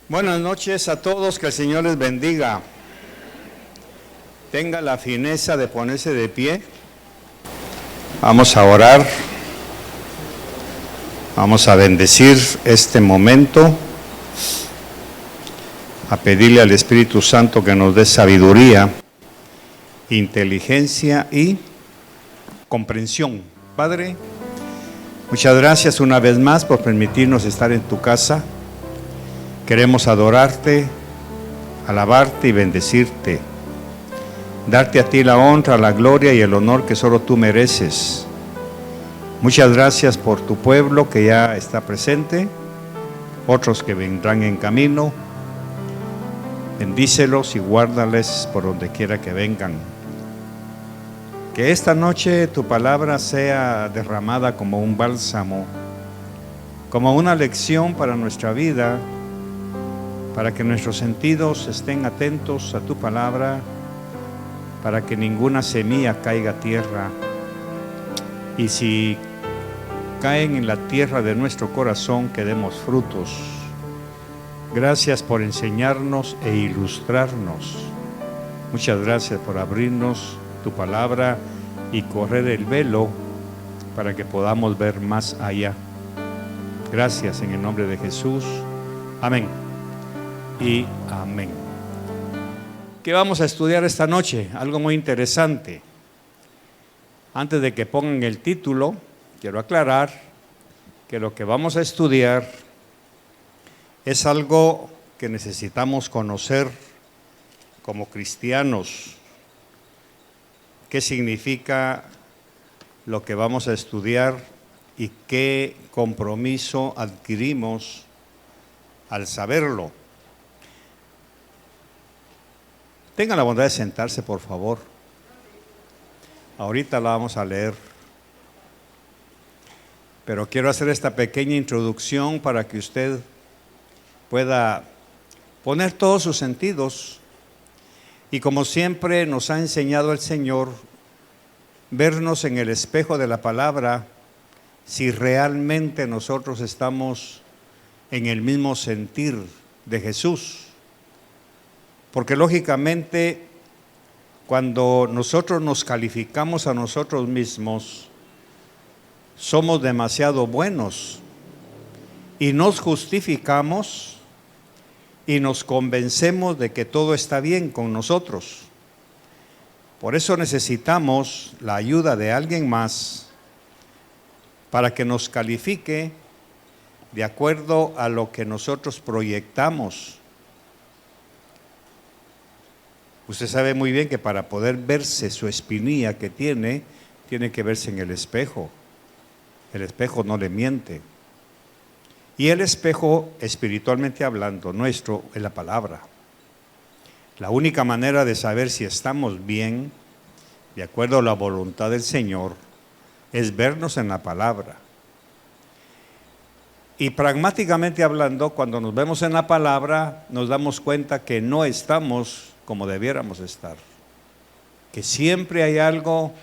Buenas noches a todos, que el Señor les bendiga. Tenga la fineza de ponerse de pie. Vamos a orar. Vamos a bendecir este momento, a pedirle al Espíritu Santo que nos dé sabiduría, inteligencia y comprensión. Padre, muchas gracias una vez más por permitirnos estar en tu casa. Queremos adorarte, alabarte y bendecirte. Darte a ti la honra, la gloria y el honor que solo tú mereces. Muchas gracias por tu pueblo que ya está presente, otros que vendrán en camino. Bendícelos y guárdales por donde quiera que vengan. Que esta noche tu palabra sea derramada como un bálsamo, como una lección para nuestra vida, para que nuestros sentidos estén atentos a tu palabra, para que ninguna semilla caiga a tierra. Y si caen en la tierra de nuestro corazón, que demos frutos. Gracias por enseñarnos e ilustrarnos. Muchas gracias por abrirnos tu palabra y correr el velo para que podamos ver más allá. Gracias en el nombre de Jesús. Amén y amén. ¿Qué vamos a estudiar esta noche? Algo muy interesante. Antes de que pongan el título, quiero aclarar que lo que vamos a estudiar es algo que necesitamos conocer como cristianos. ¿Qué significa lo que vamos a estudiar y qué compromiso adquirimos al saberlo? Tengan la bondad de sentarse, por favor. Ahorita la vamos a leer. Pero quiero hacer esta pequeña introducción para que usted pueda poner todos sus sentidos. Y como siempre nos ha enseñado el Señor, vernos en el espejo de la palabra, si realmente nosotros estamos en el mismo sentir de Jesús. Porque lógicamente, cuando nosotros nos calificamos a nosotros mismos, somos demasiado buenos y nos justificamos y nos convencemos de que todo está bien con nosotros. Por eso necesitamos la ayuda de alguien más para que nos califique de acuerdo a lo que nosotros proyectamos. Usted sabe muy bien que para poder verse su espinilla que tiene que verse en el espejo. El espejo no le miente. Y el espejo, espiritualmente hablando, nuestro, es la palabra. La única manera de saber si estamos bien, de acuerdo a la voluntad del Señor, es vernos en la palabra. Y pragmáticamente hablando, cuando nos vemos en la palabra, nos damos cuenta que no estamos como debiéramos estar. Que siempre hay algo,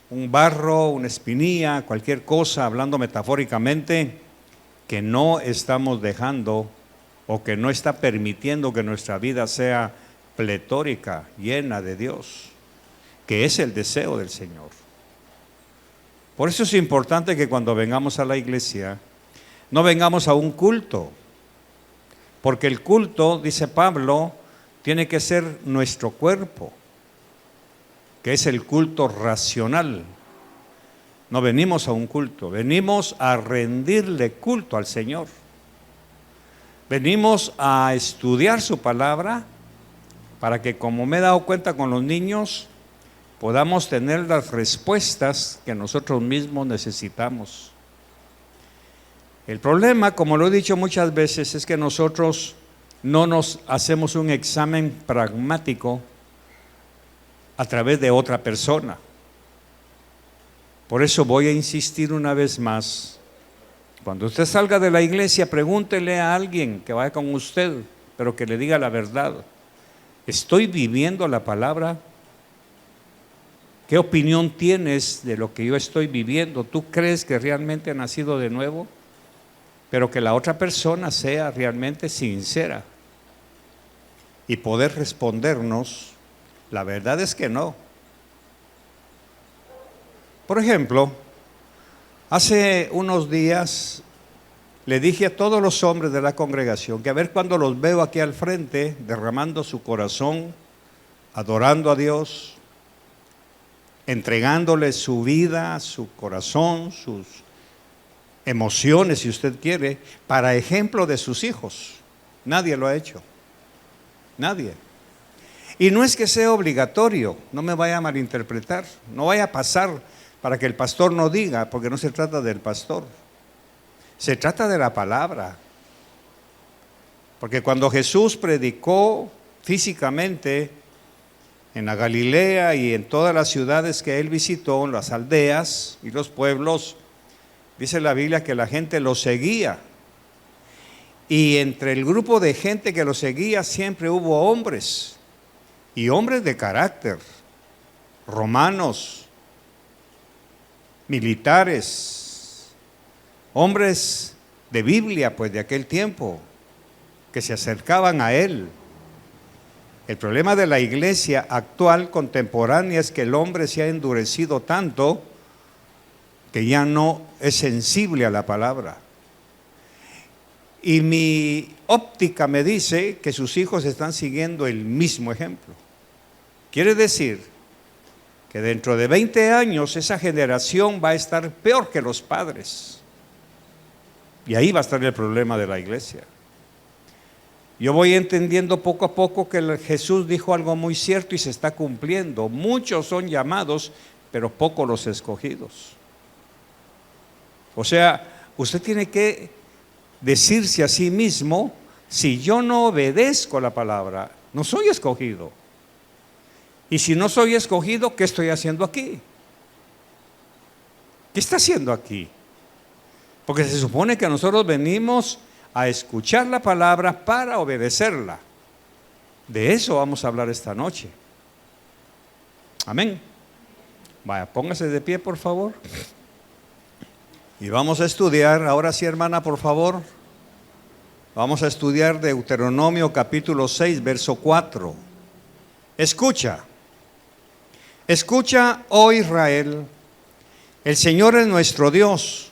un barro, una espinilla, cualquier cosa, hablando metafóricamente, que no estamos dejando o que no está permitiendo que nuestra vida sea pletórica, llena de Dios, que es el deseo del Señor. Por eso es importante que cuando vengamos a la iglesia, no vengamos a un culto, porque el culto, dice Pablo, tiene que ser nuestro cuerpo, que es el culto racional. No venimos a un culto, venimos a rendirle culto al Señor. Venimos a estudiar su palabra para que, como me he dado cuenta con los niños, podamos tener las respuestas que nosotros mismos necesitamos. El problema, como lo he dicho muchas veces, es que nosotros no nos hacemos un examen pragmático a través de otra persona. Por eso voy a insistir una vez más. Cuando usted salga de la iglesia, pregúntele a alguien que vaya con usted, pero que le diga la verdad. ¿Estoy viviendo la palabra? ¿Qué opinión tienes de lo que yo estoy viviendo? ¿Tú crees que realmente he nacido de nuevo? pero que la otra persona sea realmente sincera y poder respondernos, la verdad es que no. Por ejemplo, hace unos días le dije a todos los hombres de la congregación que a ver cuando los veo aquí al frente derramando su corazón, adorando a Dios, entregándole su vida, su corazón, sus emociones, si usted quiere, para ejemplo de sus hijos. Nadie lo ha hecho. Nadie. Y no es que sea obligatorio, no me vaya a malinterpretar, no vaya a pasar para que el pastor no diga, porque no se trata del pastor, se trata de la palabra. Porque cuando Jesús predicó físicamente en la Galilea y en todas las ciudades que él visitó, en las aldeas y los pueblos, dice la Biblia que la gente lo seguía. Y entre el grupo de gente que lo seguía siempre hubo hombres, y hombres de carácter, romanos, militares, hombres de Biblia, pues de aquel tiempo, que se acercaban a él. El problema de la iglesia actual, contemporánea, es que el hombre se ha endurecido tanto que ya no es sensible a la palabra. Y mi óptica me dice que sus hijos están siguiendo el mismo ejemplo. Quiere decir que dentro de 20 años esa generación va a estar peor que los padres. Y ahí va a estar el problema de la iglesia. Yo voy entendiendo poco a poco que Jesús dijo algo muy cierto y se está cumpliendo. Muchos son llamados, pero pocos los escogidos. O sea, usted tiene que decirse a sí mismo, si yo no obedezco la palabra, no soy escogido. Y si no soy escogido, ¿qué estoy haciendo aquí? ¿Qué está haciendo aquí? Porque se supone que nosotros venimos a escuchar la palabra para obedecerla. De eso vamos a hablar esta noche. Amén. Vaya, póngase de pie, por favor. Y vamos a estudiar, ahora sí, hermana, por favor. Vamos a estudiar Deuteronomio capítulo 6, verso 4. Escucha, oh Israel, el Señor es nuestro Dios,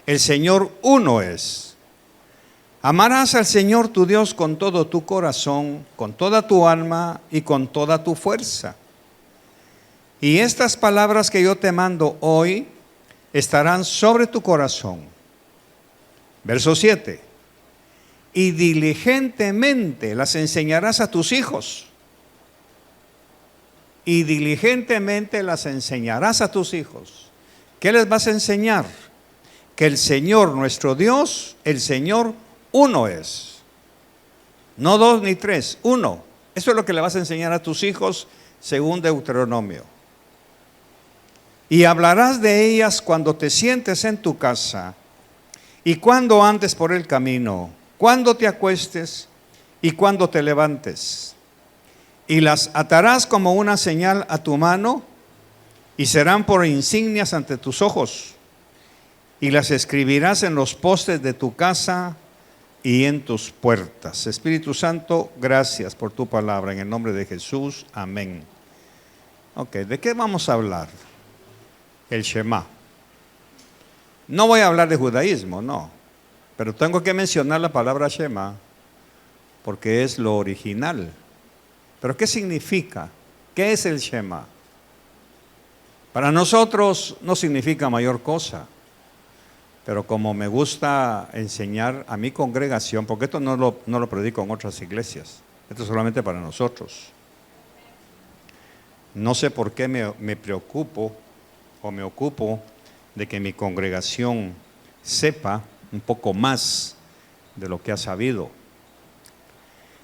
el Señor uno es. Amarás al Señor tu Dios con todo tu corazón, con toda tu alma y con toda tu fuerza. Y estas palabras que yo te mando hoy estarán sobre tu corazón. Verso 7. Y diligentemente las enseñarás a tus hijos. Y diligentemente las enseñarás a tus hijos. ¿Qué les vas a enseñar? Que el Señor nuestro Dios, el Señor uno es. No dos ni tres, uno. Eso es lo que le vas a enseñar a tus hijos según Deuteronomio. Y hablarás de ellas cuando te sientes en tu casa y cuando andes por el camino, cuando te acuestes y cuando te levantes. Y las atarás como una señal a tu mano y serán por insignias ante tus ojos. Y las escribirás en los postes de tu casa y en tus puertas. Espíritu Santo, gracias por tu palabra. En el nombre de Jesús, amén. Ok, ¿de qué vamos a hablar? El Shema. No voy a hablar de judaísmo, no. Pero tengo que mencionar la palabra Shema porque es lo original. ¿Pero qué significa? ¿Qué es el Shema? Para nosotros no significa mayor cosa. Pero como me gusta enseñar a mi congregación, porque esto no lo predico en otras iglesias, esto es solamente para nosotros. No sé por qué me preocupo o me ocupo de que mi congregación sepa un poco más de lo que ha sabido.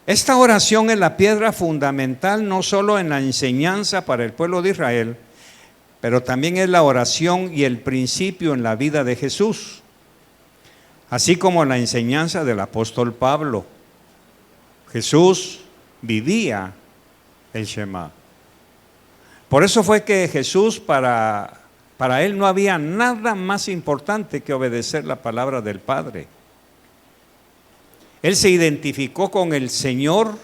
Esta oración es la piedra fundamental no solo en la enseñanza para el pueblo de Israel, pero también es la oración y el principio en la vida de Jesús, así como la enseñanza del apóstol Pablo. Jesús vivía el Shema. Por eso fue que Jesús, para Para él no había nada más importante que obedecer la palabra del Padre. Él se identificó con el Señor,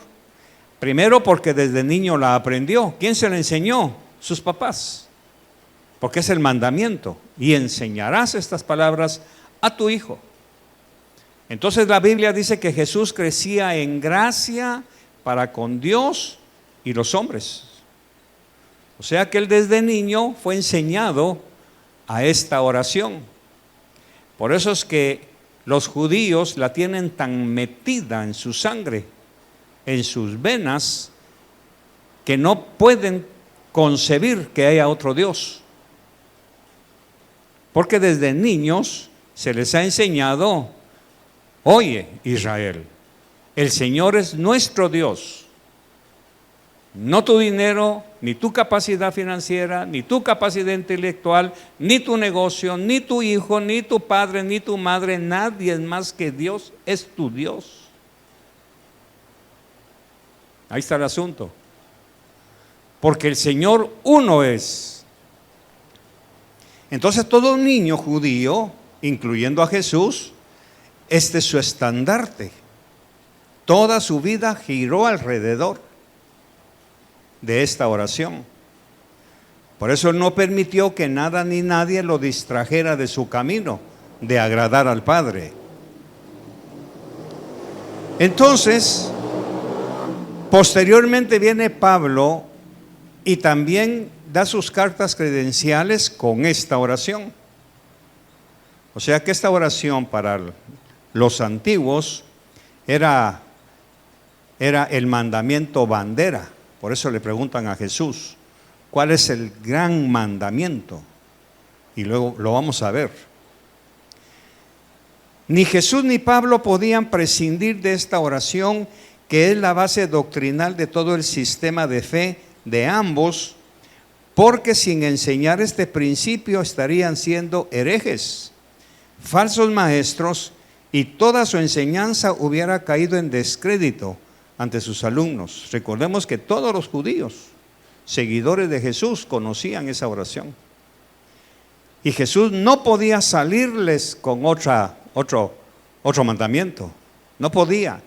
primero porque desde niño la aprendió. ¿Quién se la enseñó? Sus papás. Porque es el mandamiento. Y enseñarás estas palabras a tu hijo. Entonces la Biblia dice que Jesús crecía en gracia para con Dios y los hombres. O sea que él desde niño fue enseñado a esta oración. Por eso es que los judíos la tienen tan metida en su sangre, en sus venas, que no pueden concebir que haya otro Dios. Porque desde niños se les ha enseñado: oye, Israel, el Señor es nuestro Dios. No tu dinero, ni tu capacidad financiera, ni tu capacidad intelectual, ni tu negocio, ni tu hijo, ni tu padre, ni tu madre. Nadie es más que Dios, es tu Dios. Ahí está el asunto. Porque el Señor uno es. Entonces todo niño judío, incluyendo a Jesús, este es su estandarte. Toda su vida giró alrededor de esta oración. Por eso él no permitió que nada ni nadie lo distrajera de su camino de agradar al Padre. Entonces, posteriormente viene Pablo y también da sus cartas credenciales con esta oración. O sea que esta oración para los antiguos era el mandamiento bandera. Por eso le preguntan a Jesús, ¿cuál es el gran mandamiento? Y luego lo vamos a ver. Ni Jesús ni Pablo podían prescindir de esta oración, que es la base doctrinal de todo el sistema de fe de ambos, porque sin enseñar este principio estarían siendo herejes, falsos maestros, y toda su enseñanza hubiera caído en descrédito ante sus alumnos. Recordemos que todos los judíos, seguidores de Jesús, conocían esa oración. Y Jesús no podía salirles con otro mandamiento. No podía,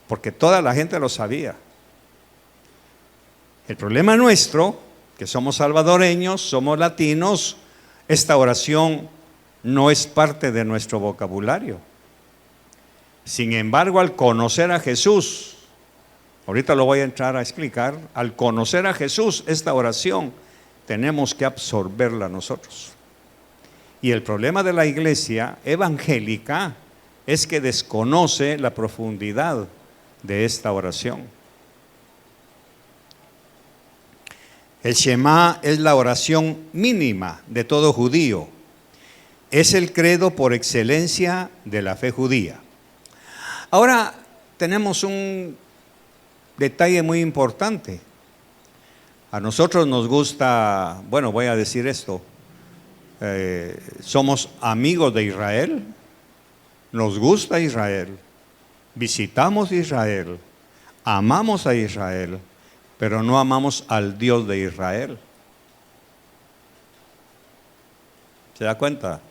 porque toda la gente lo sabía. El problema nuestro, que somos salvadoreños, somos latinos, esta oración no es parte de nuestro vocabulario. Sin embargo, al conocer a Jesús, ahorita lo voy a entrar a explicar, al conocer a Jesús, esta oración tenemos que absorberla nosotros. Y el problema de la iglesia evangélica es que desconoce la profundidad de esta oración. El Shema es la oración mínima de todo judío. Es el credo por excelencia de la fe judía. Ahora tenemos un detalle muy importante. A nosotros nos gusta, bueno, voy a decir esto, somos amigos de Israel, nos gusta Israel, visitamos Israel, amamos a Israel, pero no amamos al Dios de Israel. ¿Se da cuenta?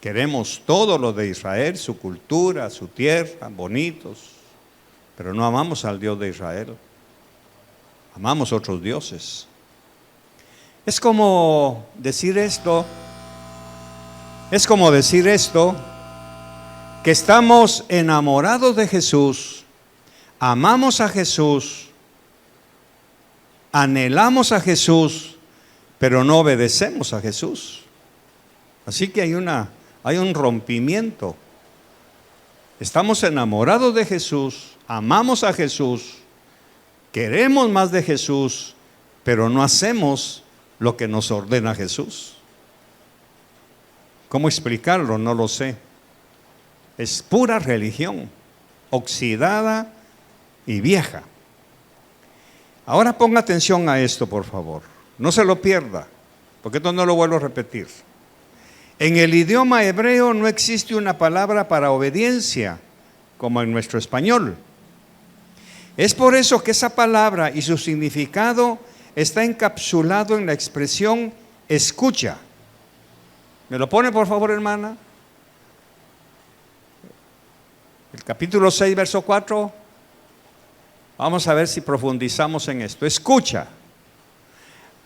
Queremos todo lo de Israel, su cultura, su tierra, bonitos, pero no amamos al Dios de Israel. Amamos otros dioses. Es como decir esto, que estamos enamorados de Jesús, amamos a Jesús, anhelamos a Jesús, pero no obedecemos a Jesús. Así que hay un rompimiento. Estamos enamorados de Jesús, amamos a Jesús, queremos más de Jesús, pero no hacemos lo que nos ordena Jesús. ¿Cómo explicarlo? No lo sé. Es pura religión, oxidada y vieja. Ahora ponga atención a esto, por favor. No se lo pierda, porque esto no lo vuelvo a repetir. En el idioma hebreo no existe una palabra para obediencia, como en nuestro español. Es por eso que esa palabra y su significado está encapsulado en la expresión escucha. ¿Me lo pone por favor, hermana? El capítulo 6, verso 4. Vamos a ver si profundizamos en esto. Escucha.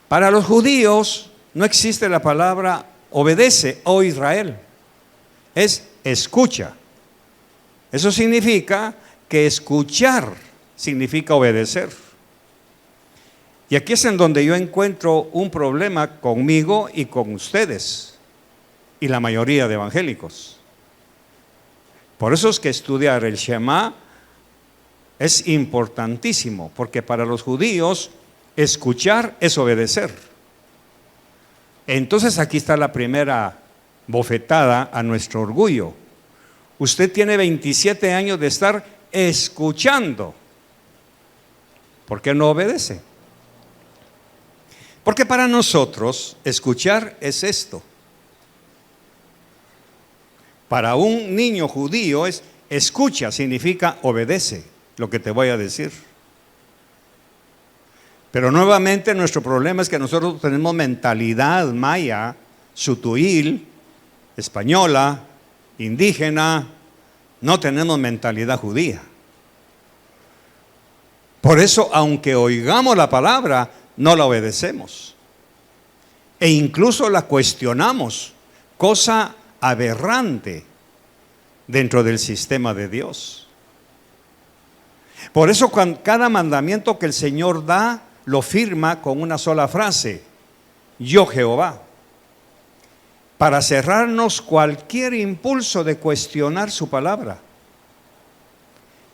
Para los judíos no existe la palabra obedece, oh Israel. Es escucha. Eso significa que escuchar significa obedecer. Y aquí es en donde yo encuentro un problema conmigo y con ustedes y la mayoría de evangélicos. Por eso es que estudiar el Shema es importantísimo, porque para los judíos escuchar es obedecer. Entonces aquí está la primera bofetada a nuestro orgullo. Usted tiene 27 años de estar escuchando. ¿Por qué no obedece? Porque para nosotros escuchar es esto. Para un niño judío es escucha, significa obedece lo que te voy a decir. Pero nuevamente nuestro problema es que nosotros tenemos mentalidad maya, sutuil, española, indígena, no tenemos mentalidad judía. Por eso, aunque oigamos la palabra, no la obedecemos. E incluso la cuestionamos, cosa aberrante dentro del sistema de Dios. Por eso cada mandamiento que el Señor da, lo firma con una sola frase: yo Jehová. Para cerrarnos cualquier impulso de cuestionar su palabra.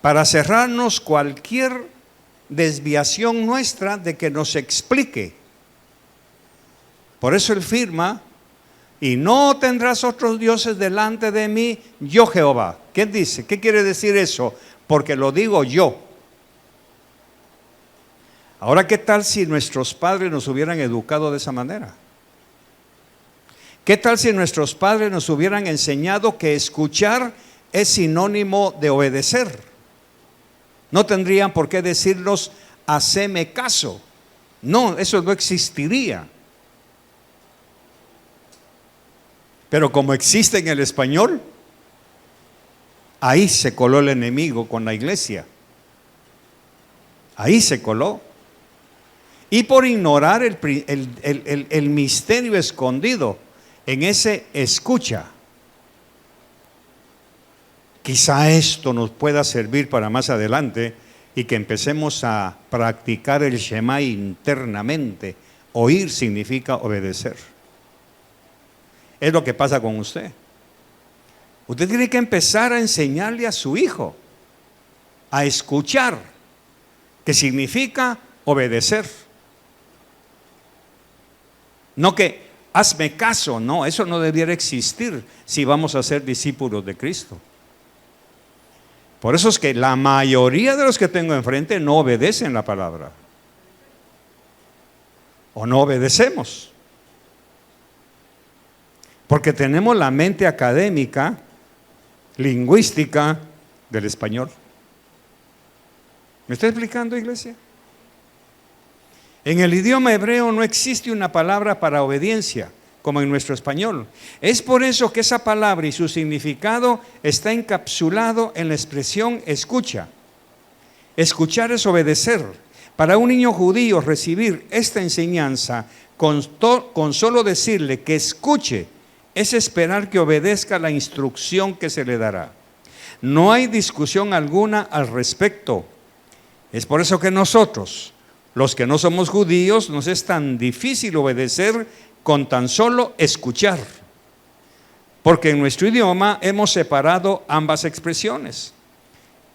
Para cerrarnos cualquier desviación nuestra de que nos explique. Por eso Él firma: y no tendrás otros dioses delante de mí, yo Jehová. ¿Qué dice? ¿Qué quiere decir eso? Porque lo digo yo. Ahora, ¿qué tal si nuestros padres nos hubieran educado de esa manera? ¿Qué tal si nuestros padres nos hubieran enseñado que escuchar es sinónimo de obedecer? No tendrían por qué decirnos, haceme caso. No, eso no existiría. Pero como existe en el español, ahí se coló el enemigo con la iglesia. Ahí se coló. Y por ignorar el misterio escondido en ese escucha. Quizá esto nos pueda servir para más adelante y que empecemos a practicar el Shema internamente. Oír significa obedecer. Es lo que pasa con usted. Usted tiene que empezar a enseñarle a su hijo a escuchar, que significa obedecer. No que hazme caso, no, eso no debiera existir si vamos a ser discípulos de Cristo. Por eso es que la mayoría de los que tengo enfrente no obedecen la palabra. O no obedecemos. Porque tenemos la mente académica, lingüística del español. ¿Me está explicando, iglesia? En el idioma hebreo no existe una palabra para obediencia, como en nuestro español. Es por eso que esa palabra y su significado está encapsulado en la expresión escucha. Escuchar es obedecer. Para un niño judío recibir esta enseñanza con solo decirle que escuche, es esperar que obedezca la instrucción que se le dará. No hay discusión alguna al respecto. Es por eso que nosotros, los que no somos judíos, nos es tan difícil obedecer con tan solo escuchar. Porque en nuestro idioma hemos separado ambas expresiones.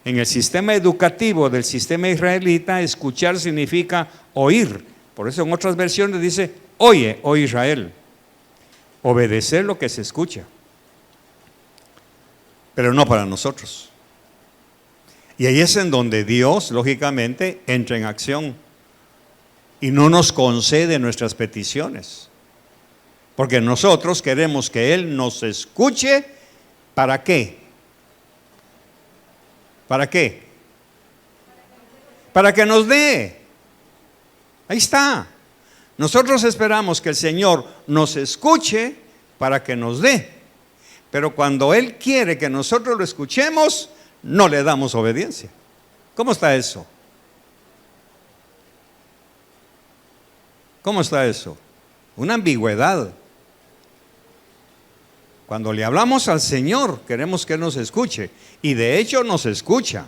En el sistema educativo del sistema israelita, escuchar significa oír. Por eso en otras versiones dice, oye, oh Israel. Obedecer lo que se escucha. Pero no para nosotros. Y ahí es en donde Dios, lógicamente, entra en acción. Y no nos concede nuestras peticiones. Porque nosotros queremos que Él nos escuche. ¿Para qué? ¿Para qué? Para que nos dé. Ahí está. Nosotros esperamos que el Señor nos escuche para que nos dé. Pero cuando Él quiere que nosotros lo escuchemos, no le damos obediencia. ¿Cómo está eso? ¿Cómo está eso? Una ambigüedad. Cuando le hablamos al Señor, queremos que Él nos escuche. Y de hecho nos escucha.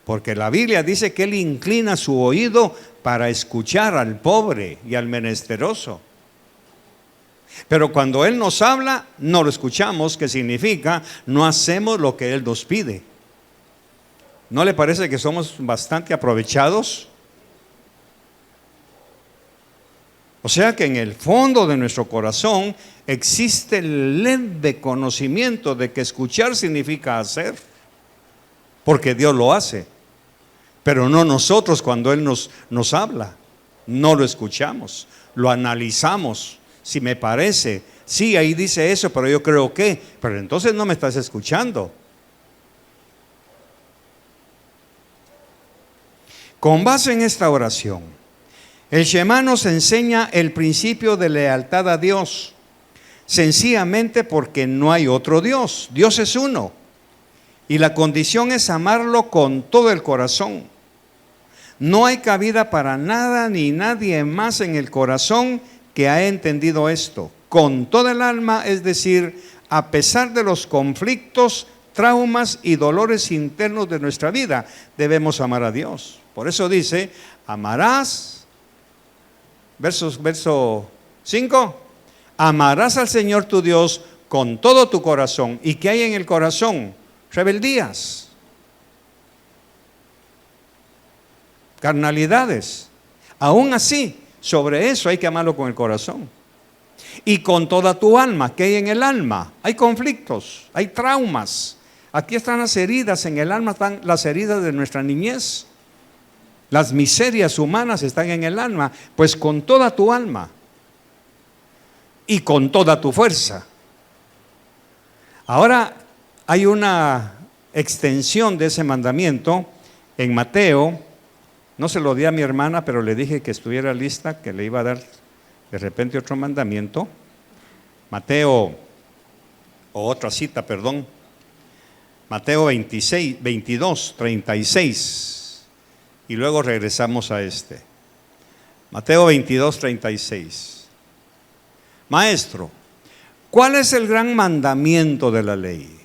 Porque la Biblia dice que Él inclina su oído para escuchar al pobre y al menesteroso. Pero cuando Él nos habla, no lo escuchamos, que significa no hacemos lo que Él nos pide. ¿No le parece que somos bastante aprovechados? O sea que en el fondo de nuestro corazón existe el leve conocimiento de que escuchar significa hacer, porque Dios lo hace, pero no nosotros. Cuando Él nos habla, no lo escuchamos, lo analizamos. Si me parece, sí, ahí dice eso, pero yo creo que, pero entonces no me estás escuchando. Con base en esta oración, el Shema nos enseña el principio de lealtad a Dios, sencillamente porque no hay otro Dios. Dios es uno, y la condición es amarlo con todo el corazón. No hay cabida para nada ni nadie más en el corazón que ha entendido esto. Con toda el alma, es decir, a pesar de los conflictos, traumas y dolores internos de nuestra vida, debemos amar a Dios. Por eso dice, amarás, verso 5, amarás al Señor tu Dios con todo tu corazón. ¿Y qué hay en el corazón? Rebeldías, carnalidades. Aún así, sobre eso hay que amarlo con el corazón. Y con toda tu alma. ¿Qué hay en el alma? Hay conflictos, hay traumas. Aquí están las heridas, en el alma están las heridas de nuestra niñez. Las miserias humanas están en el alma. Pues con toda tu alma y con toda tu fuerza. Ahora hay una extensión de ese mandamiento en Mateo. No se lo di a mi hermana, pero le dije que estuviera lista, que le iba a dar de repente otro mandamiento. Mateo, o otra cita, perdón. Mateo 22, 36. Y luego regresamos a este. Mateo 22, 36. Maestro, ¿cuál es el gran mandamiento de la ley?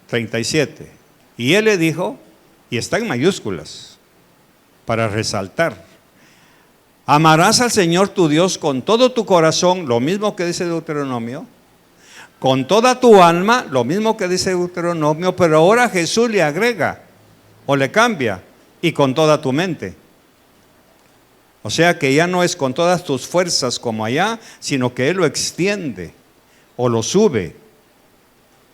37. Y él le dijo, y está en mayúsculas, para resaltar: amarás al Señor tu Dios con todo tu corazón, lo mismo que dice Deuteronomio, con toda tu alma, lo mismo que dice Deuteronomio, pero ahora Jesús le agrega, o le cambia, y con toda tu mente. O sea que ya no es con todas tus fuerzas como allá, sino que Él lo extiende, o lo sube.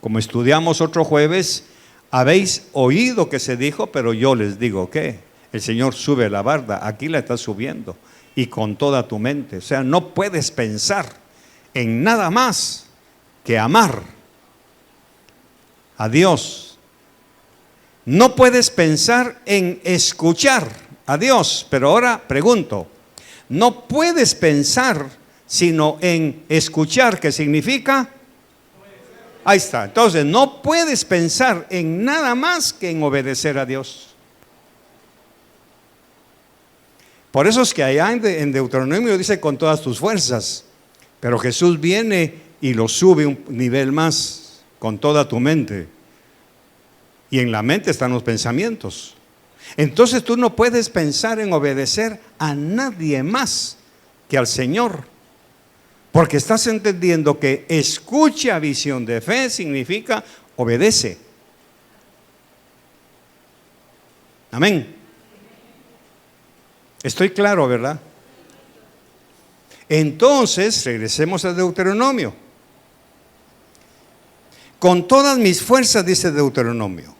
Como estudiamos otro jueves, habéis oído que se dijo, pero yo les digo que el Señor sube la barda, aquí la está subiendo, y con toda tu mente. O sea, no puedes pensar en nada más que amar a Dios. No puedes pensar en escuchar a Dios. Pero ahora pregunto, no puedes pensar sino en escuchar, ¿qué significa? Ahí está. Entonces no puedes pensar en nada más que en obedecer a Dios. Por eso es que allá en Deuteronomio dice con todas tus fuerzas, pero Jesús viene y lo sube un nivel más, con toda tu mente. Y en la mente están los pensamientos. Entonces tú no puedes pensar en obedecer a nadie más que al Señor, porque estás entendiendo que escucha visión de fe significa obedece. Amén. Estoy claro, ¿verdad? Entonces, regresemos a Deuteronomio. Con todas mis fuerzas, dice Deuteronomio,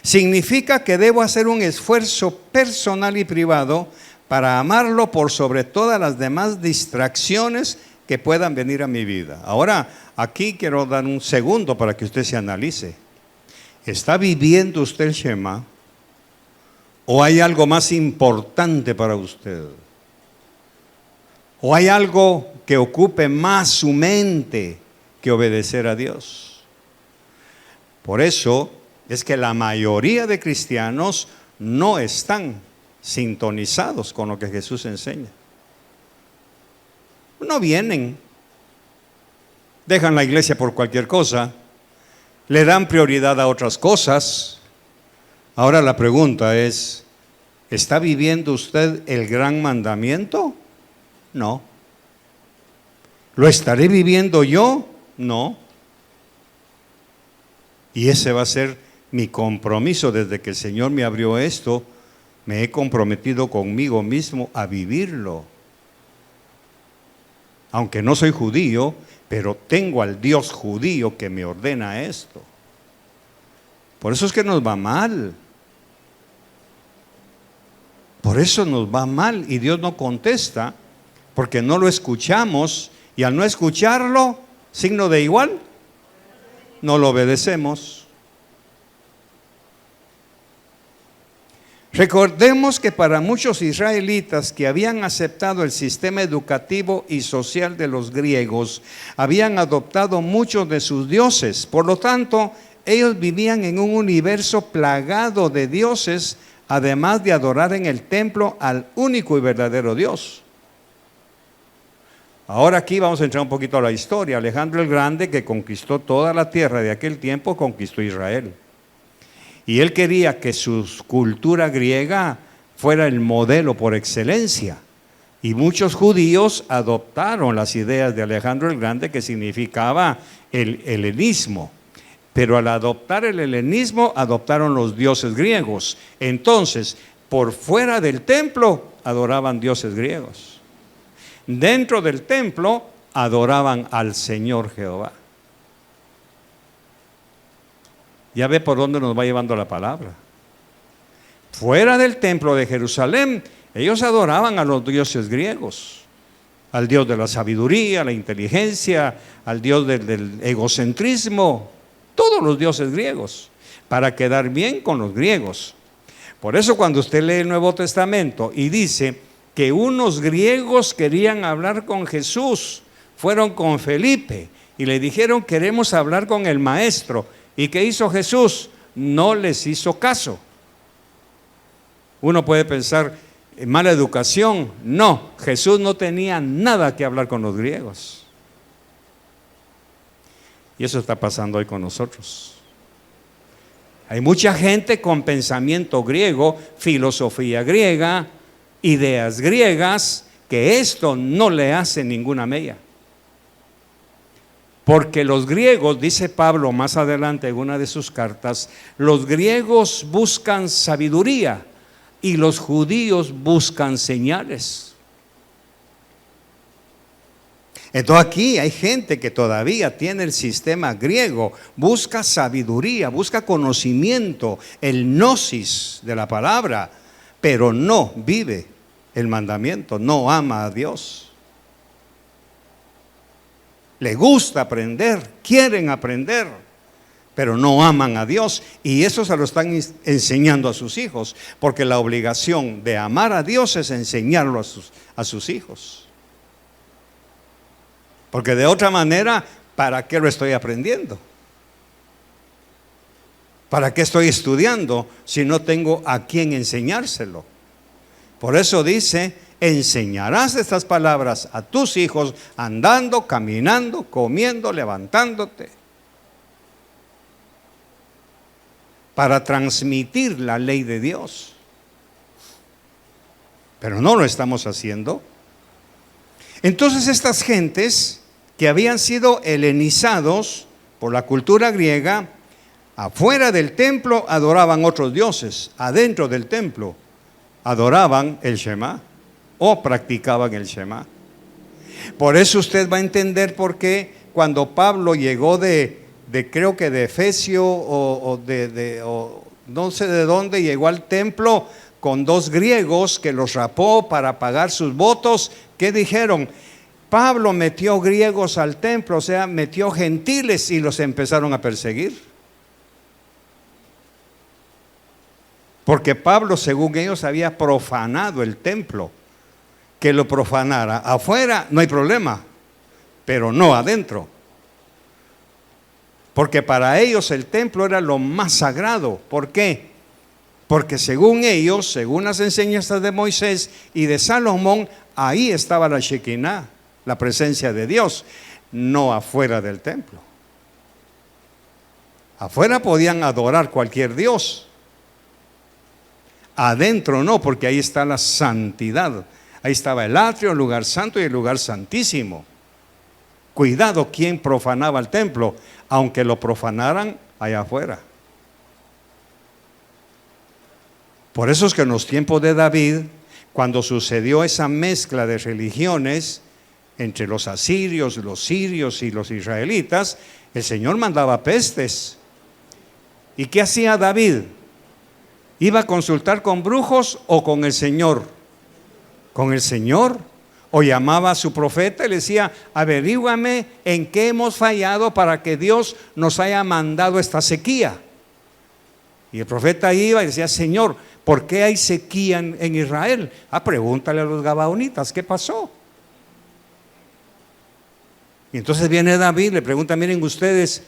significa que debo hacer un esfuerzo personal y privado para amarlo por sobre todas las demás distracciones que puedan venir a mi vida. Ahora, aquí quiero dar un segundo para que usted se analice. ¿Está viviendo usted el Shema? ¿O hay algo más importante para usted? ¿O hay algo que ocupe más su mente que obedecer a Dios? Por eso es que la mayoría de cristianos no están sintonizados con lo que Jesús enseña. No vienen, dejan la iglesia por cualquier cosa, le dan prioridad a otras cosas. Ahora la pregunta es, ¿está viviendo usted el gran mandamiento? No. ¿Lo estaré viviendo yo? No. Y ese va a ser mi compromiso. Desde que el Señor me abrió esto, me he comprometido conmigo mismo a vivirlo. Aunque no soy judío, pero tengo al Dios judío que me ordena esto. Por eso es que nos va mal. Por eso nos va mal y Dios no contesta, porque no lo escuchamos, y al no escucharlo, signo de igual, no lo obedecemos. Recordemos que para muchos israelitas que habían aceptado el sistema educativo y social de los griegos, habían adoptado muchos de sus dioses. Por lo tanto, ellos vivían en un universo plagado de dioses, además de adorar en el templo al único y verdadero Dios. Ahora aquí vamos a entrar un poquito a la historia. Alejandro el Grande, que conquistó toda la tierra de aquel tiempo, conquistó Israel. Y él quería que su cultura griega fuera el modelo por excelencia. Y muchos judíos adoptaron las ideas de Alejandro el Grande, que significaba el helenismo. Pero al adoptar el helenismo, adoptaron los dioses griegos. Entonces, por fuera del templo, adoraban dioses griegos. Dentro del templo, adoraban al Señor Jehová. Ya ve por dónde nos va llevando la palabra. Fuera del templo de Jerusalén, ellos adoraban a los dioses griegos, al Dios de la sabiduría, la inteligencia, al Dios del egocentrismo, todos los dioses griegos, para quedar bien con los griegos. Por eso cuando usted lee el Nuevo Testamento y dice que unos griegos querían hablar con Jesús, fueron con Felipe y le dijeron: queremos hablar con el maestro. ¿Y qué hizo Jesús? No les hizo caso. Uno puede pensar, mala educación. No, Jesús no tenía nada que hablar con los griegos. Y eso está pasando hoy con nosotros. Hay mucha gente con pensamiento griego, filosofía griega, ideas griegas, que esto no le hace ninguna mella. Porque los griegos, dice Pablo más adelante en una de sus cartas, los griegos buscan sabiduría y los judíos buscan señales. Entonces aquí hay gente que todavía tiene el sistema griego, busca sabiduría, busca conocimiento, el gnosis de la palabra, pero no vive el mandamiento, no ama a Dios. Le gusta aprender, quieren aprender, pero no aman a Dios. Y eso se lo están enseñando a sus hijos, porque la obligación de amar a Dios es enseñarlo a sus hijos. Porque de otra manera, ¿para qué lo estoy aprendiendo? ¿Para qué estoy estudiando si no tengo a quién enseñárselo? Por eso dice: enseñarás estas palabras a tus hijos andando, caminando, comiendo, levantándote, para transmitir la ley de Dios. Pero no lo estamos haciendo. Entonces estas gentes que habían sido helenizados por la cultura griega, afuera del templo adoraban otros dioses, adentro del templo adoraban el Shema o practicaban el Shema. Por eso usted va a entender por qué cuando Pablo llegó creo que de Efesio o no sé de dónde, llegó al templo con dos griegos que los rapó para pagar sus votos, ¿qué dijeron? Pablo metió griegos al templo, o sea, metió gentiles, y los empezaron a perseguir. Porque Pablo, según ellos, había profanado el templo. que lo profanara. Afuera no hay problema, pero no adentro. Porque para ellos el templo era lo más sagrado. ¿Por qué? Porque según ellos, según las enseñanzas de Moisés y de Salomón, ahí estaba la Shekinah, la presencia de Dios, no afuera del templo. Afuera podían adorar cualquier dios. Adentro no, porque ahí está la santidad. Ahí estaba el atrio, el lugar santo y el lugar santísimo. Cuidado quien profanaba el templo, aunque lo profanaran allá afuera. Por eso es que en los tiempos de David, cuando sucedió esa mezcla de religiones entre los asirios, los sirios y los israelitas, el Señor mandaba pestes. ¿Y qué hacía David? ¿Iba a consultar con brujos o con el Señor? Con el Señor. O llamaba a su profeta y le decía: averíguame en qué hemos fallado para que Dios nos haya mandado esta sequía. Y el profeta iba y decía: Señor, ¿por qué hay sequía en Israel? Pregúntale a los gabaonitas, ¿qué pasó? Y entonces viene David, le pregunta: miren ustedes,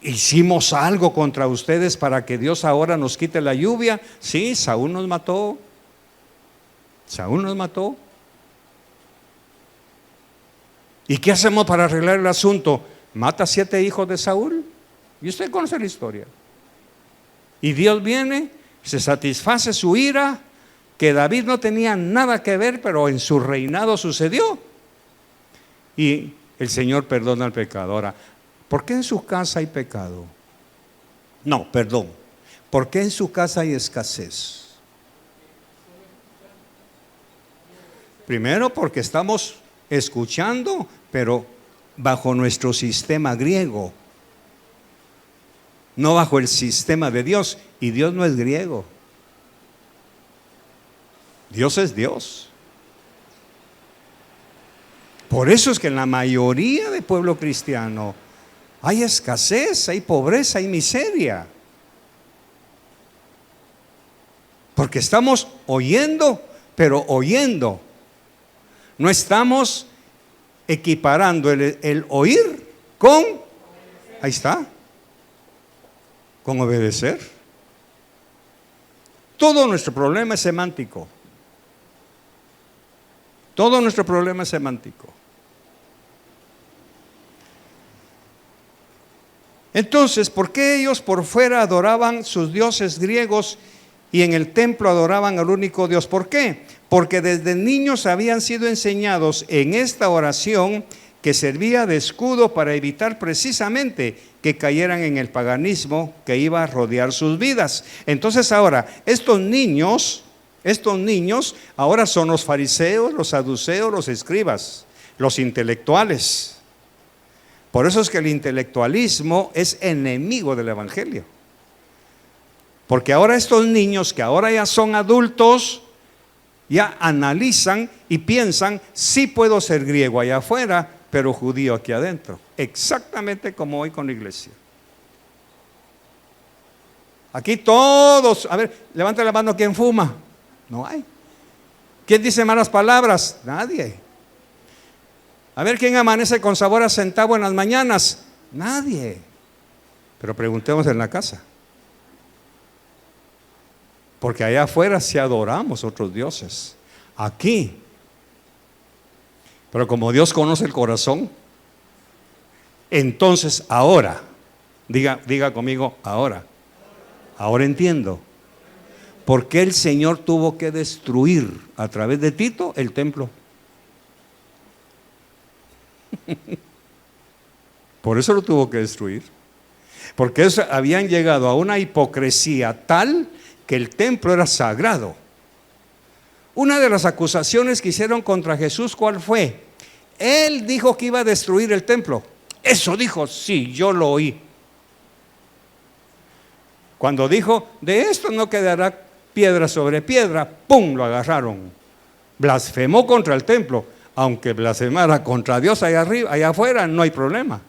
¿hicimos algo contra ustedes para que Dios ahora nos quite la lluvia? Sí, Saúl nos mató. Saúl nos mató. ¿Y qué hacemos para arreglar el asunto? Mata 7 hijos de Saúl. Y usted conoce la historia. Y Dios viene, se satisface su ira, que David no tenía nada que ver, pero en su reinado sucedió. Y el Señor perdona al pecado. Ahora, ¿por qué en su casa hay pecado? No, perdón. ¿Por qué en su casa hay escasez? Primero, porque estamos escuchando, pero bajo nuestro sistema griego, no bajo el sistema de Dios. Y Dios no es griego. Dios es Dios. Por eso es que en la mayoría del pueblo cristiano hay escasez, hay pobreza, hay miseria. Porque estamos oyendo, pero oyendo. No estamos equiparando el oír con, ahí está, con obedecer. Todo nuestro problema es semántico. Todo nuestro problema es semántico. Entonces, ¿por qué ellos por fuera adoraban sus dioses griegos y en el templo adoraban al único Dios? ¿Por qué? Porque desde niños habían sido enseñados en esta oración que servía de escudo para evitar precisamente que cayeran en el paganismo que iba a rodear sus vidas. Entonces ahora, estos niños ahora son los fariseos, los saduceos, los escribas, los intelectuales. Por eso es que el intelectualismo es enemigo del evangelio. Porque ahora estos niños que ahora ya son adultos, ya analizan y piensan: sí puedo ser griego allá afuera, pero judío aquí adentro. Exactamente como hoy con la iglesia. Aquí todos, a ver, levanta la mano, ¿quién fuma? No hay. ¿Quién dice malas palabras? Nadie. A ver, ¿quién amanece con sabor a centavo en las mañanas? Nadie. Pero preguntemos en la casa. Porque allá afuera sí adoramos otros dioses. Aquí. Pero como Dios conoce el corazón, entonces ahora, diga conmigo, ahora entiendo por qué el Señor tuvo que destruir a través de Tito el templo. Por eso lo tuvo que destruir. Porque habían llegado a una hipocresía tal que el templo era sagrado. Una de las acusaciones que hicieron contra Jesús, ¿cuál fue? Él dijo que iba a destruir el templo. Eso dijo, sí, yo lo oí. Cuando dijo: de esto no quedará piedra sobre piedra, ¡pum!, lo agarraron. Blasfemó contra el templo. Aunque blasfemara contra Dios allá arriba, allá afuera, no hay problema.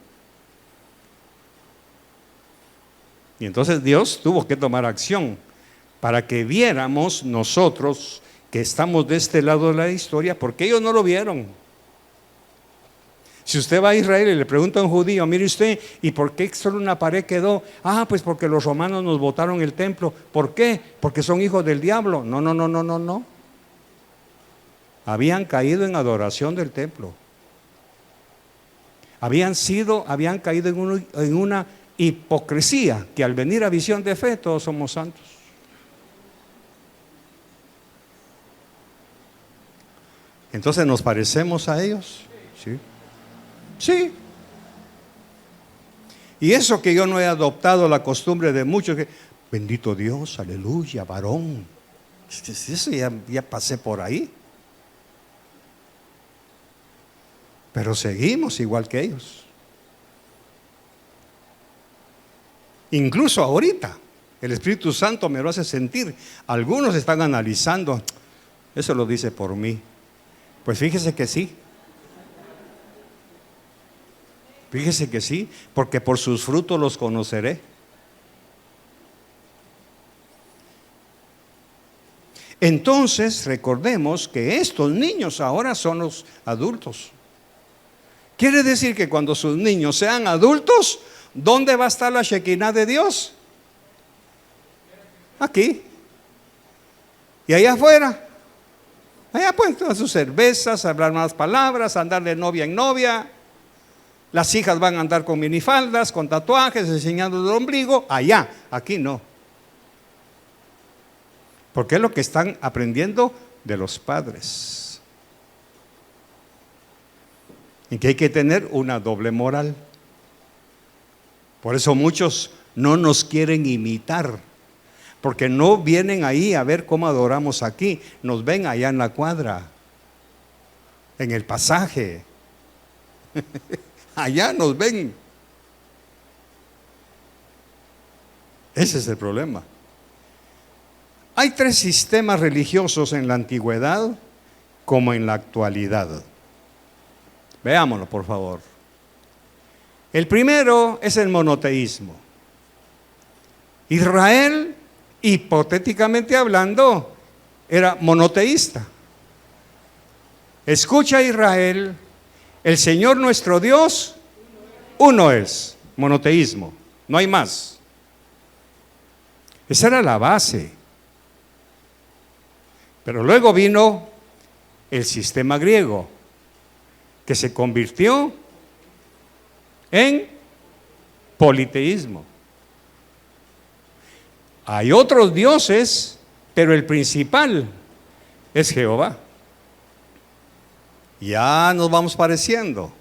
Y entonces Dios tuvo que tomar acción para que viéramos nosotros que estamos de este lado de la historia, porque ellos no lo vieron. Si usted va a Israel y le pregunta a un judío, mire usted, ¿y por qué solo una pared quedó? Ah, pues porque los romanos nos botaron el templo. ¿Por qué? Porque son hijos del diablo. No, no, no, no, no, no. Habían caído en adoración del templo. Habían caído en una hipocresía, que al venir a visión de fe todos somos santos. Entonces, ¿nos parecemos a ellos? Sí. Sí. Y eso que yo no he adoptado la costumbre de muchos, que bendito Dios, aleluya, varón. Eso ya pasé por ahí. Pero seguimos igual que ellos. Incluso ahorita, el Espíritu Santo me lo hace sentir. Algunos están analizando, eso lo dice por mí. Pues fíjese que sí. Fíjese que sí, porque por sus frutos los conoceré. Entonces, recordemos que estos niños ahora son los adultos. Quiere decir que cuando sus niños sean adultos, ¿dónde va a estar la Shekinah de Dios? Aquí. Y allá afuera. Allá pueden tomar sus cervezas, hablar más palabras, andar de novia en novia. Las hijas van a andar con minifaldas, con tatuajes, enseñando el ombligo. Allá, aquí no. Porque es lo que están aprendiendo de los padres. Y que hay que tener una doble moral. Por eso muchos no nos quieren imitar. Porque no vienen ahí a ver cómo adoramos aquí. Nos ven allá en la cuadra, en el pasaje. Allá nos ven. Ese es el problema. Hay 3 sistemas religiosos en la antigüedad como en la actualidad. Veámoslo, por favor. El primero es el monoteísmo. Israel, hipotéticamente hablando, era monoteísta. Escucha, Israel, el Señor nuestro Dios, uno es, monoteísmo, no hay más. Esa era la base. Pero luego vino el sistema griego, que se convirtió en politeísmo. Hay otros dioses, pero el principal es Jehová. Ya nos vamos pareciendo.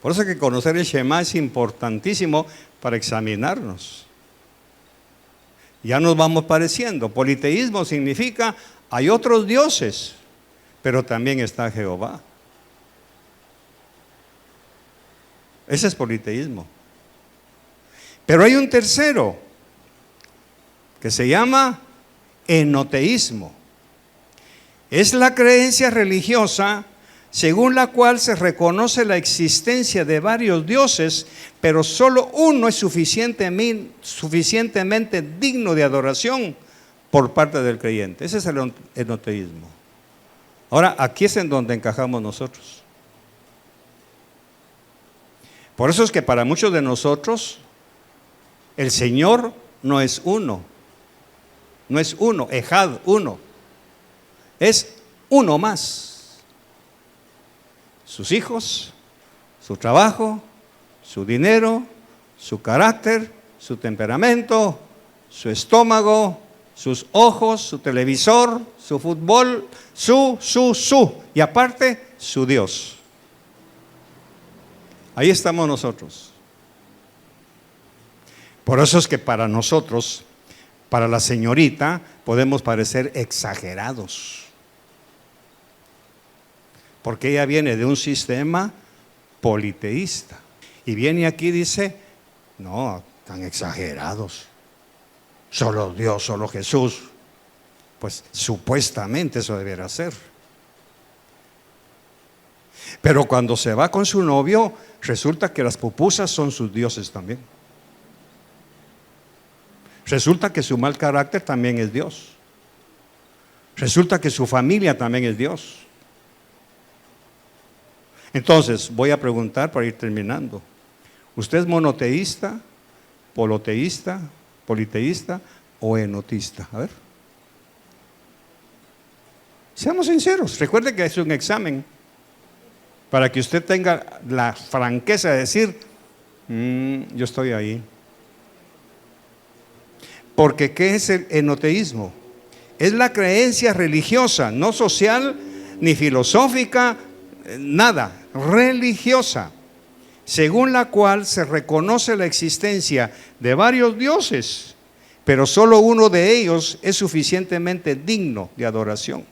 Por eso que conocer el Shema es importantísimo para examinarnos. Ya nos vamos pareciendo. Politeísmo significa hay otros dioses, pero también está Jehová. Ese es politeísmo. Pero hay un tercero que se llama enoteísmo. Es la creencia religiosa según la cual se reconoce la existencia de varios dioses, pero solo uno es suficientemente digno de adoración por parte del creyente. Ese es el enoteísmo. Ahora, aquí es en donde encajamos nosotros. Por eso es que para muchos de nosotros el Señor no es uno. No es uno, Ejad, uno. Es uno más. Sus hijos, su trabajo, su dinero, su carácter, su temperamento, su estómago, sus ojos, su televisor, su fútbol, y aparte, su Dios. Ahí estamos nosotros. Por eso es que para nosotros, para la señorita, podemos parecer exagerados. Porque ella viene de un sistema politeísta. Y viene aquí y dice, no, tan exagerados. Solo Dios, solo Jesús. Pues supuestamente eso debería ser. Pero cuando se va con su novio, resulta que las pupusas son sus dioses también. Resulta que su mal carácter también es Dios. Resulta que su familia también es Dios. Entonces, voy a preguntar para ir terminando. ¿Usted es monoteísta, poloteísta, politeísta o enotista? A ver. Seamos sinceros. Recuerde que es un examen para que usted tenga la franqueza de decir, yo estoy ahí. Porque ¿qué es el enoteísmo? Es la creencia religiosa, no social ni filosófica, nada, religiosa, según la cual se reconoce la existencia de varios dioses, pero solo uno de ellos es suficientemente digno de adoración.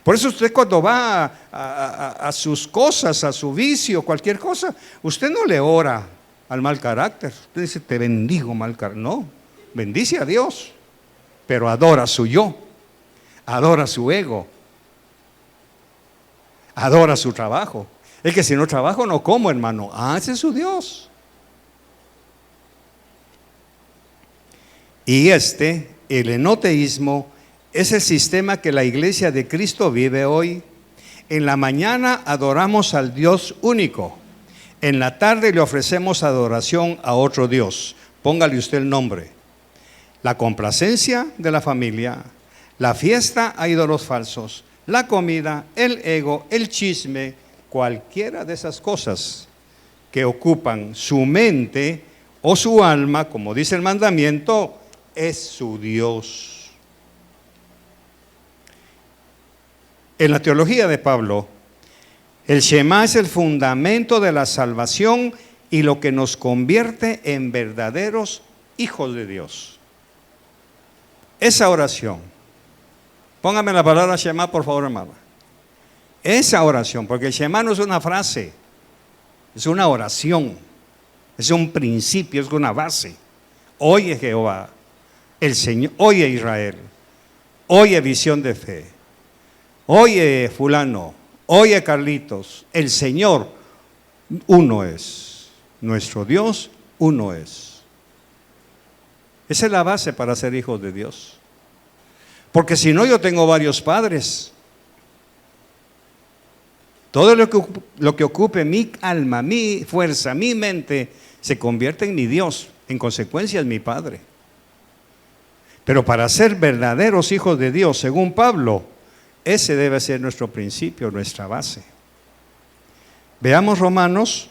Por eso usted cuando va a sus cosas, a su vicio, cualquier cosa, usted no le ora al mal carácter. Usted dice, te bendigo mal carácter. No, bendice a Dios, pero adora su yo, adora su ego, adora su trabajo. Es que si no trabajo no como, hermano. Ese es su Dios. Y el enoteísmo, es el sistema que la iglesia de Cristo vive hoy. En la mañana adoramos al Dios único. En la tarde le ofrecemos adoración a otro Dios. Póngale usted el nombre. La complacencia de la familia, la fiesta a ídolos falsos, la comida, el ego, el chisme, cualquiera de esas cosas que ocupan su mente o su alma, como dice el mandamiento, es su Dios. En la teología de Pablo, el Shema es el fundamento de la salvación y lo que nos convierte en verdaderos hijos de Dios. Esa oración, póngame la palabra Shema, por favor, hermana. Esa oración, porque el Shema no es una frase, es una oración, es un principio, es una base. Oye Jehová, el Señor, oye Israel, oye Visión de Fe, oye fulano, oye Carlitos, el Señor uno es, nuestro Dios uno es. Esa es la base para ser hijos de Dios. Porque si no, yo tengo varios padres. Todo lo que ocupe mi alma, mi fuerza, mi mente, se convierte en mi Dios. En consecuencia es mi Padre. Pero para ser verdaderos hijos de Dios, según Pablo, ese debe ser nuestro principio, nuestra base. Veamos Romanos,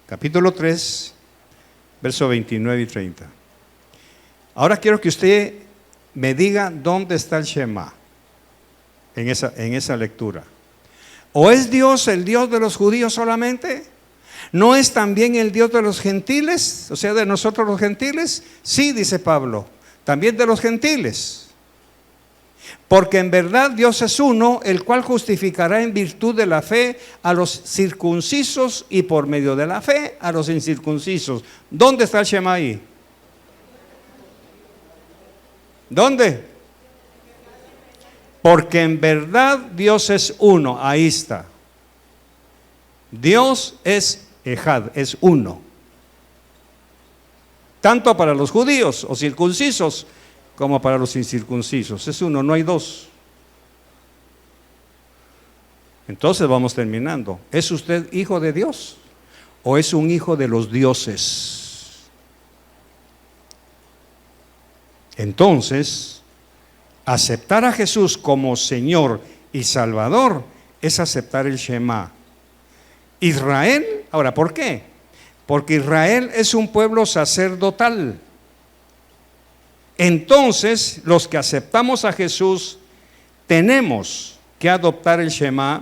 capítulo 3, versos 29 y 30. Ahora quiero que usted me diga dónde está el Shema en esa lectura. ¿O es Dios el Dios de los judíos solamente? ¿No es también el Dios de los gentiles? O sea, de nosotros los gentiles. Sí, dice Pablo, también de los gentiles. Porque en verdad Dios es uno, el cual justificará en virtud de la fe a los circuncisos y por medio de la fe a los incircuncisos. ¿Dónde está el Shema ahí? ¿Dónde? Porque en verdad Dios es uno. Ahí está. Dios es Ejad, es uno. Tanto para los judíos o circuncisos como para los incircuncisos. Es uno, no hay dos. Entonces vamos terminando. ¿Es usted hijo de Dios o es un hijo de los dioses? Entonces, aceptar a Jesús como Señor y Salvador es aceptar el Shema. Israel, ahora, ¿por qué? Porque Israel es un pueblo sacerdotal. Entonces, los que aceptamos a Jesús tenemos que adoptar el Shema,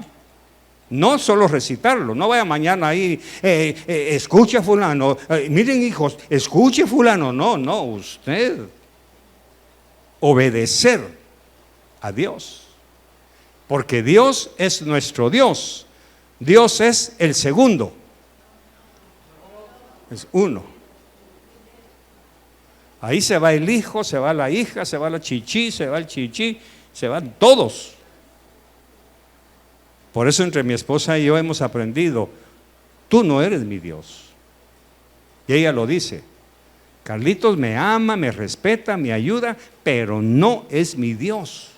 no solo recitarlo. No vaya mañana ahí, escuche a fulano, miren hijos, escuche fulano. No, usted obedecer a Dios, porque Dios es nuestro Dios. Dios es el segundo, es uno. Ahí se va el hijo, se va la hija, se va la chichi, se va el chichi, se van todos. Por eso entre mi esposa y yo hemos aprendido, tú no eres mi Dios. Y ella lo dice, Carlitos me ama, me respeta, me ayuda, pero no es mi Dios.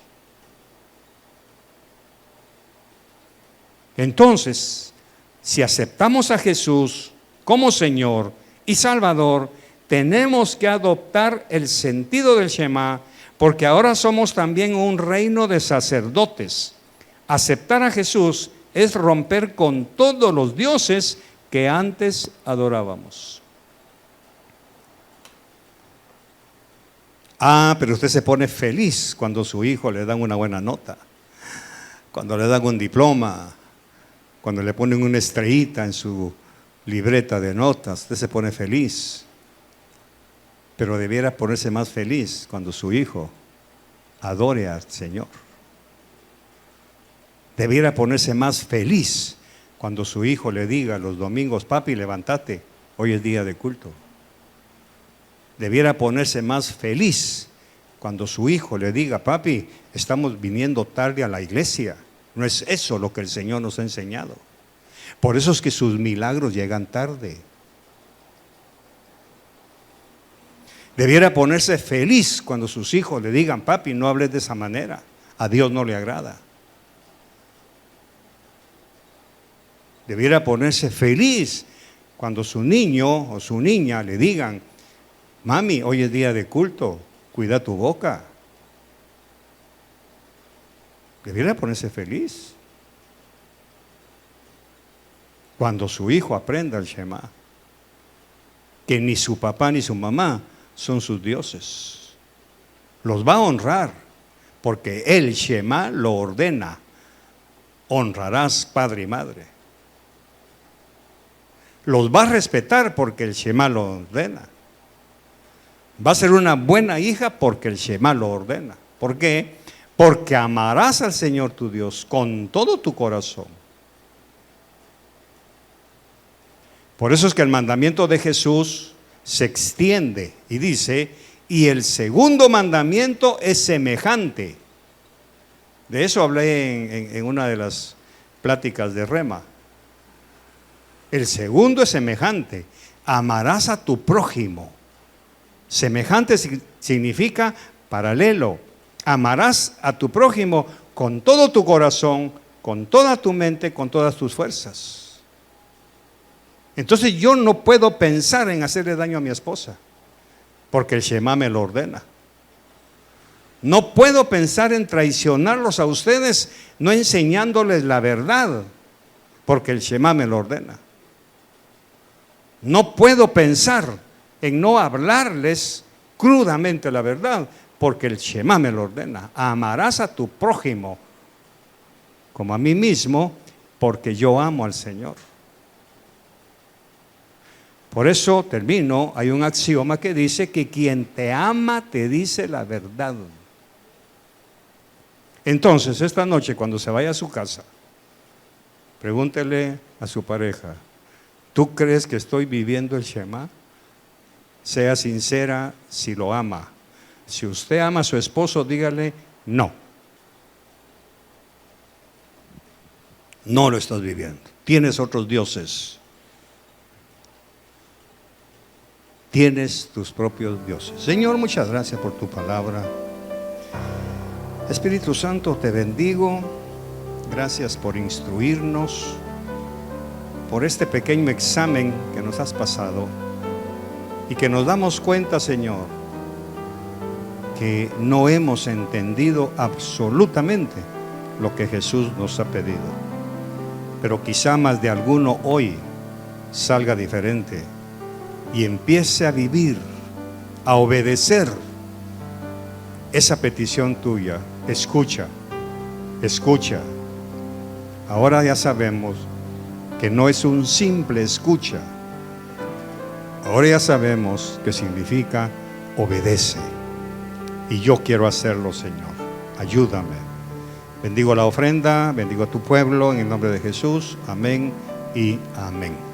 Entonces, si aceptamos a Jesús como Señor y Salvador, tenemos que adoptar el sentido del Shema, porque ahora somos también un reino de sacerdotes. Aceptar a Jesús es romper con todos los dioses que antes adorábamos. Pero usted se pone feliz cuando su hijo le dan una buena nota, cuando le dan un diploma, cuando le ponen una estrellita en su libreta de notas. Usted se pone feliz, pero debiera ponerse más feliz cuando su hijo adore al Señor. Debiera ponerse más feliz cuando su hijo le diga los domingos: papi, levántate, hoy es día de culto. Debiera ponerse más feliz cuando su hijo le diga: papi, estamos viniendo tarde a la iglesia. No es eso lo que el Señor nos ha enseñado. Por eso es que sus milagros llegan tarde. Debiera ponerse feliz cuando sus hijos le digan: papi, no hables de esa manera, a Dios no le agrada. Debiera ponerse feliz cuando su niño o su niña le digan: mami, hoy es día de culto, cuida tu boca. Debiera ponerse feliz cuando su hijo aprenda el Shema, que ni su papá ni su mamá son sus dioses. Los va a honrar porque el Shema lo ordena: honrarás padre y madre. Los va a respetar porque el Shema lo ordena. Va a ser una buena hija porque el Shema lo ordena. ¿Por qué? Porque amarás al Señor tu Dios con todo tu corazón. Por eso es que el mandamiento de Jesús se extiende y dice: y el segundo mandamiento es semejante. De eso hablé en una de las pláticas de Rema. El segundo es semejante: amarás a tu prójimo. Semejante significa paralelo. Amarás a tu prójimo con todo tu corazón, con toda tu mente, con todas tus fuerzas. Entonces yo no puedo pensar en hacerle daño a mi esposa, porque el Shema me lo ordena. No puedo pensar en traicionarlos a ustedes, no enseñándoles la verdad, porque el Shema me lo ordena. No puedo pensar en no hablarles crudamente la verdad, porque el Shema me lo ordena. Amarás a tu prójimo como a mí mismo, porque yo amo al Señor. Por eso termino, hay un axioma que dice que quien te ama te dice la verdad. Entonces, esta noche cuando se vaya a su casa, pregúntele a su pareja: ¿tú crees que estoy viviendo el Shema? Sea sincera si lo ama. Si usted ama a su esposo, dígale: no. No lo estás viviendo. Tienes otros dioses. Tienes tus propios dioses. Señor, muchas gracias por tu palabra. Espíritu Santo, te bendigo. Gracias por instruirnos, por este pequeño examen que nos has pasado, y que nos damos cuenta, Señor, que no hemos entendido absolutamente lo que Jesús nos ha pedido. Pero quizá más de alguno hoy salga diferente y empiece a vivir, a obedecer esa petición tuya. Escucha, escucha. Ahora ya sabemos que no es un simple escucha. Ahora ya sabemos que significa obedece. Y yo quiero hacerlo, Señor. Ayúdame. Bendigo la ofrenda, bendigo a tu pueblo en el nombre de Jesús. Amén y amén.